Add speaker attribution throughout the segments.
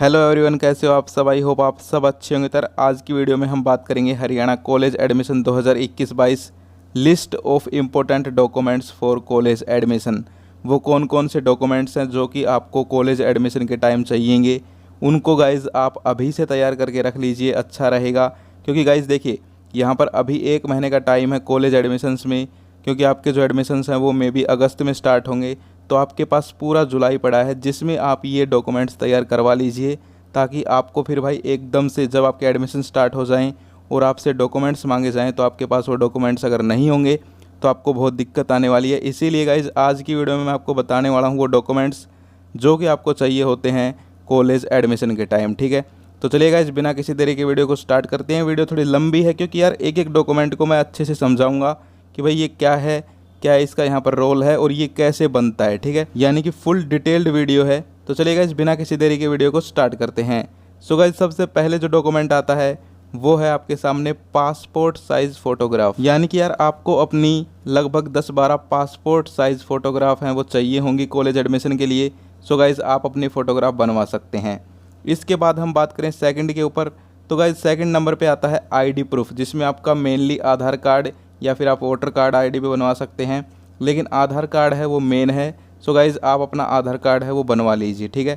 Speaker 1: Hello everyone, कैसे हो आप सब। आई होप आप सब अच्छे होंगे। तर आज की वीडियो में हम बात करेंगे Haryana college admission 2021-22 list of important documents for college admission. वो कौन कौन से डॉक्यूमेंट्स हैं जो कि आपको कॉलेज एडमिशन के टाइम चाहिएंगे। उनको गाइज़ आप अभी से तैयार करके रख लीजिए, अच्छा रहेगा। क्योंकि गाइज़ देखिए, यहाँ पर अभी 1 महीने का टाइम है कॉलेज एडमिशन्स में, क्योंकि आपके जो एडमिशन्स हैं वो मे बी अगस्त में स्टार्ट होंगे। तो आपके पास पूरा जुलाई पड़ा है जिसमें आप ये डॉक्यूमेंट्स तैयार करवा लीजिए, ताकि आपको फिर भाई एकदम से जब आपके एडमिशन स्टार्ट हो जाएं और आपसे डॉक्यूमेंट्स मांगे जाएं तो आपके पास वो डॉक्यूमेंट्स अगर नहीं होंगे तो आपको बहुत दिक्कत आने वाली है। इसीलिए गाइज आज की वीडियो में मैं आपको बताने वाला हूँ वो डॉक्यूमेंट्स जो कि आपको चाहिए होते हैं कॉलेज एडमिशन के टाइम। ठीक है, तो चलिए गाइज बिना किसी देरी के वीडियो को स्टार्ट करते हैं। वीडियो थोड़ी लंबी है क्योंकि यार एक एक डॉक्यूमेंट को मैं अच्छे से समझाऊंगा कि भाई ये क्या है, क्या इसका यहाँ पर रोल है और ये कैसे बनता है। ठीक है, यानी कि फुल डिटेल्ड वीडियो है। तो चलिए गाइज बिना किसी देरी के वीडियो को स्टार्ट करते हैं। सो गाइज सबसे पहले जो डॉक्यूमेंट आता है वो है आपके सामने पासपोर्ट साइज़ फ़ोटोग्राफ। यानी कि यार आपको अपनी लगभग 10-12 पासपोर्ट साइज़ फ़ोटोग्राफ हैं वो चाहिए होंगी कॉलेज एडमिशन के लिए। सो गाइज आप अपनी फ़ोटोग्राफ बनवा सकते हैं। इसके बाद हम बात करें सेकंड के ऊपर, तो गाइज सेकंड नंबर पे आता है आईडी प्रूफ, जिसमें आपका मेनली आधार कार्ड या फिर आप वोटर कार्ड आईडी भी बनवा सकते हैं, लेकिन आधार कार्ड है वो मेन है। सो गाइज आप अपना आधार कार्ड है वो बनवा लीजिए। ठीक है,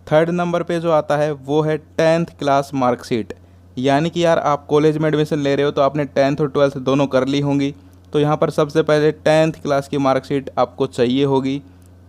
Speaker 1: थर्ड नंबर पे जो आता है वो है 10th क्लास मार्कशीट। यानी कि यार आप कॉलेज में एडमिशन ले रहे हो तो आपने 10th और 12th दोनों कर ली होंगी, तो यहाँ पर सबसे पहले 10th क्लास की मार्कशीट आपको चाहिए होगी।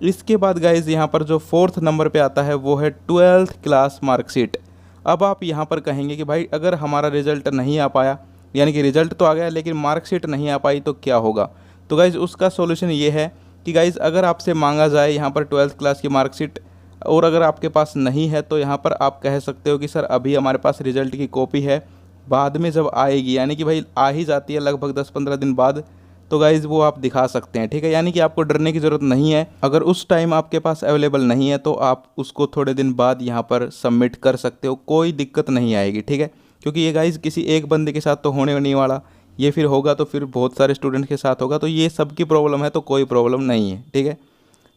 Speaker 1: इसके बाद गाइज यहाँ पर जो फोर्थ नंबर पे आता है वो है 12th क्लास मार्कशीट। अब आप यहाँ पर कहेंगे कि भाई अगर हमारा रिजल्ट नहीं आ पाया, यानी कि रिजल्ट तो आ गया लेकिन मार्कशीट नहीं आ पाई तो क्या होगा। तो गाइज उसका सॉल्यूशन ये है कि गाइज अगर आपसे मांगा जाए यहाँ पर 12th क्लास की मार्कशीट और अगर आपके पास नहीं है तो यहाँ पर आप कह सकते हो कि सर अभी हमारे पास रिजल्ट की कॉपी है, बाद में जब आएगी, यानी कि भाई आ ही जाती है लगभग 10-15 दिन बाद, तो गाइज़ वो आप दिखा सकते हैं। ठीक है, यानी कि आपको डरने की ज़रूरत नहीं है। अगर उस टाइम आपके पास अवेलेबल नहीं है तो आप उसको थोड़े दिन बाद यहाँ पर सबमिट कर सकते हो, कोई दिक्कत नहीं आएगी। ठीक है, क्योंकि ये गाइज़ किसी एक बंदे के साथ तो होने नहीं वाला, ये फिर होगा तो फिर बहुत सारे स्टूडेंट के साथ होगा, तो ये सबकी प्रॉब्लम है, तो कोई प्रॉब्लम नहीं है। ठीक है,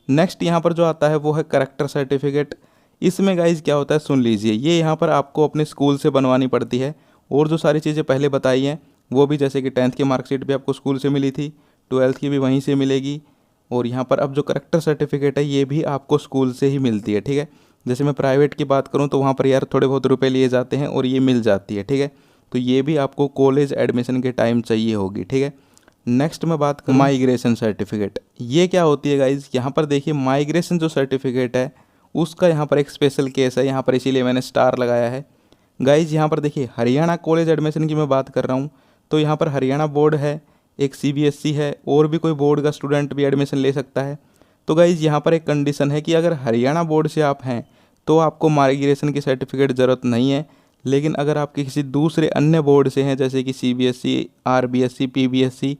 Speaker 1: नेक्स्ट यहाँ पर जो आता है वो है करेक्टर सर्टिफिकेट। इसमें गाइज क्या होता है सुन लीजिए, ये यहाँ पर आपको अपने स्कूल से बनवानी पड़ती है, और जो सारी चीज़ें पहले बताई हैं वो भी, जैसे कि 10th की मार्कशीट भी आपको स्कूल से मिली थी, 12th की भी वहीं से मिलेगी, और यहाँ पर अब जो करेक्टर सर्टिफिकेट है ये भी आपको स्कूल से ही मिलती है। ठीक है, जैसे मैं प्राइवेट की बात करूँ तो वहाँ पर यार थोड़े बहुत रुपये लिए जाते हैं और ये मिल जाती है। ठीक है, तो ये भी आपको कॉलेज एडमिशन के टाइम चाहिए होगी। ठीक है, नेक्स्ट मैं बात करूँ माइग्रेशन सर्टिफिकेट। ये क्या होती है गाइज, यहाँ पर देखिए माइग्रेशन जो सर्टिफिकेट है उसका यहाँ पर एक स्पेशल केस है, यहाँ पर इसीलिए मैंने स्टार लगाया है। गाइज यहाँ पर देखिए हरियाणा कॉलेज एडमिशन की मैं बात कर रहा हूँ, तो यहाँ पर हरियाणा बोर्ड है, एक CBSE है, और भी कोई बोर्ड का स्टूडेंट भी एडमिशन ले सकता है। तो गाइज यहाँ पर एक कंडीशन है कि अगर हरियाणा बोर्ड से आप हैं तो आपको माइग्रेशन की सर्टिफिकेट ज़रूरत नहीं है, लेकिन अगर आप किसी दूसरे अन्य बोर्ड से हैं, जैसे कि CBSE, RBSE, PBSE,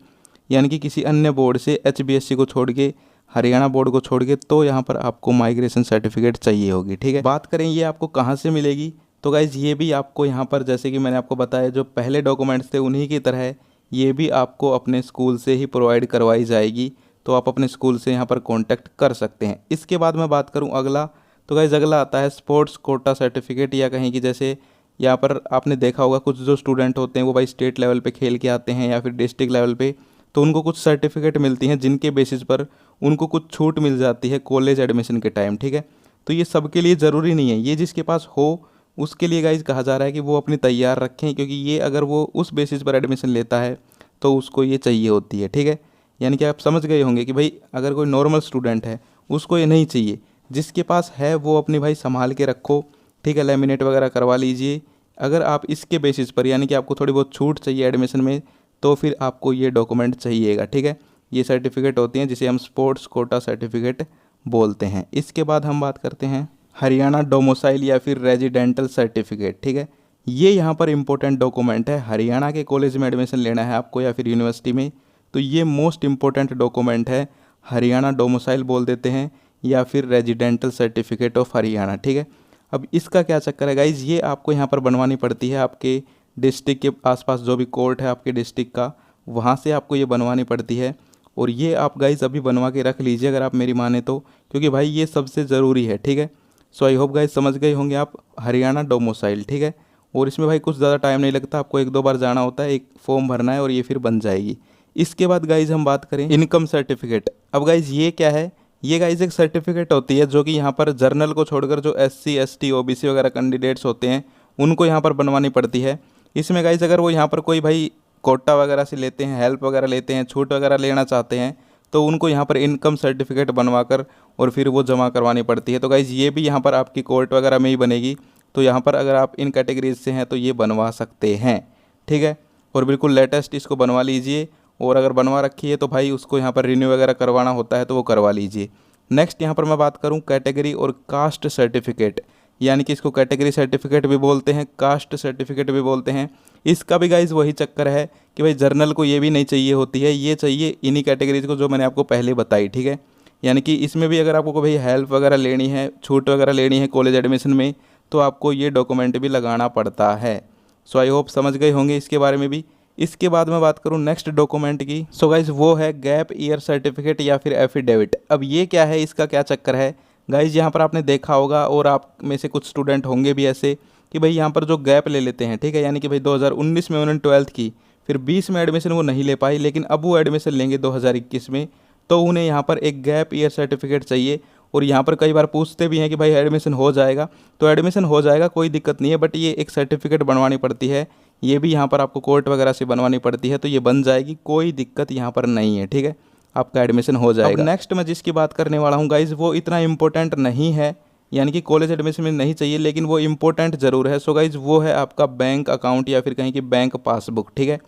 Speaker 1: यानी कि किसी अन्य बोर्ड से, HBSE को छोड़ के, हरियाणा बोर्ड को छोड़ के, तो यहाँ पर आपको माइग्रेशन सर्टिफिकेट चाहिए होगी। ठीक है, बात करें ये आपको कहाँ से मिलेगी, तो गाइज़ ये भी आपको यहाँ पर, जैसे कि मैंने आपको बताया, जो पहले डॉक्यूमेंट्स थे उन्हीं की तरह ये भी आपको अपने स्कूल से ही प्रोवाइड करवाई जाएगी, तो आप अपने स्कूल से यहाँ पर कॉन्टैक्ट कर सकते हैं। इसके बाद मैं बात करूँ अगला, तो गाइज़ अगला आता है स्पोर्ट्स कोटा सर्टिफिकेट, या कहीं कि जैसे यहाँ पर आपने देखा होगा कुछ जो स्टूडेंट होते हैं वो भाई स्टेट लेवल पे खेल के आते हैं या फिर डिस्ट्रिक्ट लेवल पे, तो उनको कुछ सर्टिफिकेट मिलती हैं जिनके बेसिस पर उनको कुछ छूट मिल जाती है कॉलेज एडमिशन के टाइम। ठीक है, तो ये सबके लिए ज़रूरी नहीं है, ये जिसके पास हो उसके लिए गाइज कहा जा रहा है कि वो अपनी तैयार रखें, क्योंकि ये अगर वो उस बेसिस पर एडमिशन लेता है तो उसको ये चाहिए होती है। ठीक है, यानी कि आप समझ गए होंगे कि भाई अगर कोई नॉर्मल स्टूडेंट है उसको ये नहीं चाहिए, जिसके पास है वो अपनी भाई संभाल के रखो। ठीक है, लेमिनेट वगैरह करवा लीजिए। अगर आप इसके बेसिस पर, यानी कि आपको थोड़ी बहुत छूट चाहिए एडमिशन में, तो फिर आपको ये डॉक्यूमेंट चाहिएगा। ठीक है, ये सर्टिफिकेट होती हैं जिसे हम स्पोर्ट्स कोटा सर्टिफिकेट बोलते हैं। इसके बाद हम बात करते हैं हरियाणा डोमिसाइल या फिर रेजिडेंटल सर्टिफिकेट। ठीक है, ये यहाँ पर इम्पोर्टेंट डॉक्यूमेंट है। हरियाणा के कॉलेज में एडमिशन लेना है आपको या फिर यूनिवर्सिटी में, तो ये मोस्ट इम्पोर्टेंट डॉक्यूमेंट है। हरियाणा डोमिसाइल बोल देते हैं या फिर रेजिडेंटल सर्टिफिकेट ऑफ हरियाणा। ठीक है, अब इसका क्या चक्कर है गाइज, ये आपको यहाँ पर बनवानी पड़ती है आपके डिस्ट्रिक्ट के आसपास जो भी कोर्ट है आपके डिस्ट्रिक्ट का, वहाँ से आपको ये बनवानी पड़ती है। और ये आप गाइज अभी बनवा के रख लीजिए अगर आप मेरी माने तो, क्योंकि भाई ये सबसे ज़रूरी है। ठीक है, सो आई होप गाइज समझ गए होंगे आप हरियाणा डोमिसाइल, ठीक है। और इसमें भाई कुछ ज़्यादा टाइम नहीं लगता, आपको 1-2 बार जाना होता है, एक फॉर्म भरना है और ये फिर बन जाएगी। इसके बाद गाइज हम बात करें इनकम सर्टिफिकेट। अब गाइज ये क्या है, ये गाइज एक सर्टिफिकेट होती है जो कि यहाँ पर जर्नल को छोड़कर जो SC ST OBC वगैरह कैंडिडेट्स होते हैं उनको यहाँ पर बनवानी पड़ती है। इसमें गाइज अगर वो यहाँ पर कोई भाई कोटा वगैरह से लेते हैं, हेल्प वगैरह लेते हैं, छूट वगैरह लेना चाहते हैं तो उनको यहाँ पर इनकम सर्टिफिकेट बनवाकर और फिर वो जमा करवानी पड़ती है। तो गाइज ये भी यहाँ पर आपकी कोर्ट वगैरह में ही बनेगी। तो यहाँ पर अगर आप इन कैटेगरीज से हैं तो ये बनवा सकते हैं, ठीक है। और बिल्कुल लेटेस्ट इसको बनवा लीजिए, और अगर बनवा रखी है तो भाई उसको यहाँ पर रिन्यू वगैरह करवाना होता है तो वो करवा लीजिए। नेक्स्ट यहाँ पर मैं बात करूँ कैटेगरी और कास्ट सर्टिफिकेट, यानी कि इसको कैटेगरी सर्टिफिकेट भी बोलते हैं, कास्ट सर्टिफिकेट भी बोलते हैं। इसका भी गाइज वही चक्कर है कि भाई जर्नल को ये भी नहीं चाहिए होती है, ये चाहिए इन्हीं कैटेगरीज को जो मैंने आपको पहले बताई, ठीक है। यानी कि इसमें भी अगर आपको भाई हेल्प वगैरह लेनी है, छूट वगैरह लेनी है कॉलेज एडमिशन में, तो आपको ये डॉक्यूमेंट भी लगाना पड़ता है। सो आई होप समझ गए होंगे इसके बारे में भी। इसके बाद मैं बात करूँ नेक्स्ट डॉक्यूमेंट की, सो गाइज वो है गैप ईयर सर्टिफिकेट या फिर एफिडेविट। अब ये क्या है, इसका क्या चक्कर है गाइज, यहाँ पर आपने देखा होगा और आप में से कुछ स्टूडेंट होंगे भी ऐसे कि भाई यहाँ पर जो गैप ले लेते हैं, ठीक है, यानी कि भाई 2019 में उन्होंने 12th की, फिर 20 में एडमिशन वो नहीं ले पाई, लेकिन अब वो एडमिशन लेंगे 2021 में, तो उन्हें यहाँ पर एक गैप ईयर सर्टिफिकेट चाहिए। और यहाँ पर कई बार पूछते भी हैं कि भाई एडमिशन हो जाएगा, तो एडमिशन हो जाएगा, कोई दिक्कत नहीं है, बट ये एक सर्टिफिकेट बनवानी पड़ती है, ये भी यहाँ पर आपको कोर्ट वगैरह से बनवानी पड़ती है, तो ये बन जाएगी, कोई दिक्कत यहाँ पर नहीं है, ठीक है, आपका एडमिशन हो जाएगा। अब नेक्स्ट मैं जिसकी बात करने वाला हूँ गाइज वो इतना इंपॉर्टेंट नहीं है, यानी कि कॉलेज एडमिशन में नहीं चाहिए, लेकिन वो इम्पोर्टेंट ज़रूर है। सो गाइज वो है आपका बैंक अकाउंट या फिर कहीं की बैंक पासबुक, ठीक है।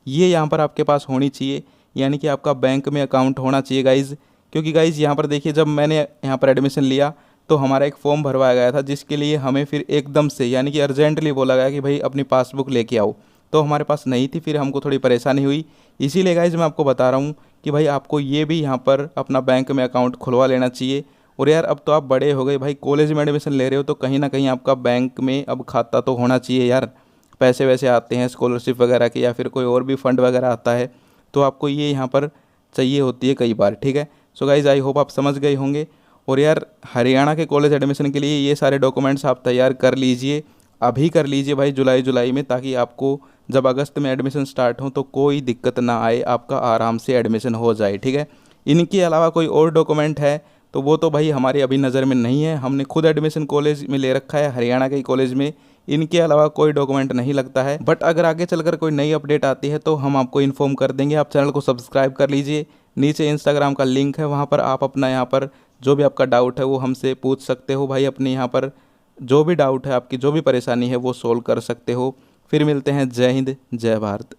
Speaker 1: ये यहाँ पर आपके पास होनी चाहिए, यानी कि आपका बैंक में अकाउंट होना चाहिए गाइज़। क्योंकि गाइज़ यहाँ पर देखिए, जब मैंने यहाँ पर एडमिशन लिया तो हमारा एक फॉर्म भरवाया गया था जिसके लिए हमें फिर एकदम से यानी कि अर्जेंटली बोला गया कि भाई अपनी पासबुक लेके आओ, तो हमारे पास नहीं थी, फिर हमको थोड़ी परेशानी हुई। इसीलिए गाइज़ मैं आपको बता रहा हूँ कि भाई आपको ये भी यहाँ पर अपना बैंक में अकाउंट खुलवा लेना चाहिए। और यार अब तो आप बड़े हो गए भाई, कॉलेज में एडमिशन ले रहे हो तो कहीं ना कहीं आपका बैंक में अब खाता तो होना चाहिए यार। पैसे वैसे आते हैं स्कॉलरशिप वगैरह के या फिर कोई और भी फंड वगैरह आता है, तो आपको ये यहाँ पर चाहिए होती है कई बार, ठीक है। सो गाइज़ आई होप आप समझ गए होंगे। और यार हरियाणा के कॉलेज एडमिशन के लिए ये सारे डॉक्यूमेंट्स आप तैयार कर लीजिए, अभी कर लीजिए भाई जुलाई में, ताकि आपको जब अगस्त में एडमिशन स्टार्ट हो तो कोई दिक्कत ना आए, आपका आराम से एडमिशन हो जाए, ठीक है। इनके अलावा कोई और डॉक्यूमेंट है तो वो तो भाई हमारी अभी नज़र में नहीं है, हमने खुद एडमिशन कॉलेज में ले रखा है, हरियाणा के कॉलेज में, इनके अलावा कोई डॉक्यूमेंट नहीं लगता है। बट अगर आगे चलकर कोई नई अपडेट आती है तो हम आपको इन्फॉर्म कर देंगे। आप चैनल को सब्सक्राइब कर लीजिए, नीचे इंस्टाग्राम का लिंक है, वहाँ पर आप अपना यहाँ पर जो भी आपका डाउट है वो हमसे पूछ सकते हो भाई, अपने यहाँ पर जो भी डाउट है, आपकी जो भी परेशानी है वो सोल्व कर सकते हो। फिर मिलते हैं, जय हिंद जय भारत।